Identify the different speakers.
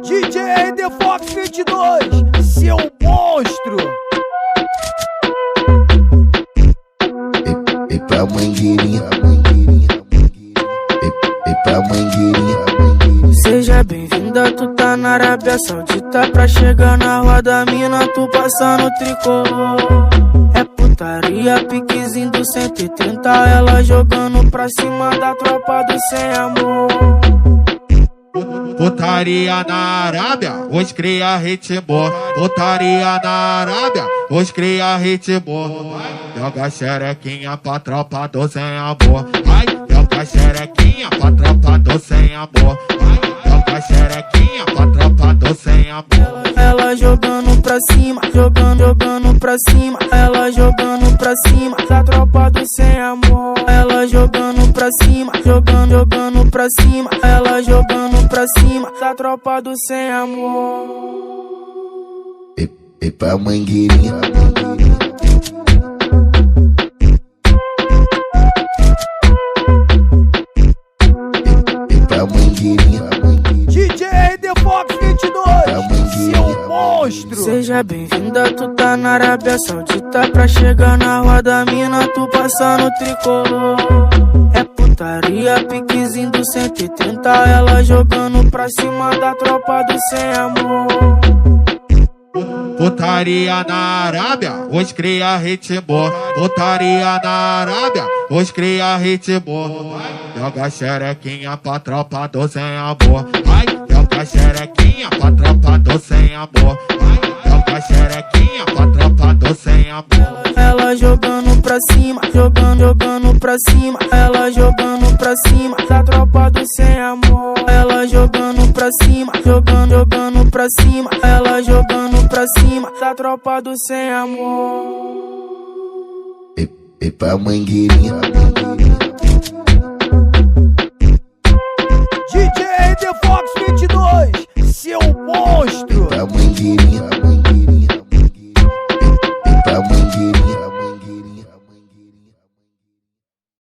Speaker 1: DJ The Fox 22, seu monstro.
Speaker 2: E pra mangueirinha, e pra mangueirinha.
Speaker 3: Seja bem-vinda, tu tá na Arábia Saudita. Pra chegar na roda, mina, tu passa no tricolor. É putaria, piquezinho do 130. Ela jogando pra cima da tropa do sem amor.
Speaker 4: Putaria na Arábia, os cria ritmo. Putaria na Arábia, os cria ritmo. Joga xerequinha pra tropa do sem amor. Vai, joga xerequinha pra tropa do sem amor. Vai, joga xerequinha pra tropa do sem amor.
Speaker 3: Ela jogando pra cima, jogando pra cima. Ela jogando pra cima da tropa do sem amor. Ela jogando pra cima, jogando pra cima. Ela jogando pra cima da tropa do sem amor.
Speaker 2: E pra mangueirinha. E pra mangueirinha.
Speaker 1: DJ The Fox 22, seu monstro.
Speaker 3: Seja bem-vinda, tu tá na Arábia Saudita. Pra chegar na roda, mina, tu passa no tricolor. É putaria, piquezinho do 130. Ela jogando pra cima da tropa do sem amor.
Speaker 4: Putaria na Arábia, os cria ritmo. Putaria na Arábia, os cria ritmo. Joga xerequinha pra tropa do sem amor. Vai, joga xerequinha pra tropa do sem amor. Vai, joga xerequinha pra tropa do sem amor.
Speaker 3: Ela jogando pra cima, jogando pra cima. Ela jogando pra cima da tropa do sem amor. Ela jogando pra cima, jogando pra cima. Ela jogando pra cima da tropa do sem amor.
Speaker 2: E pra mangueirinha.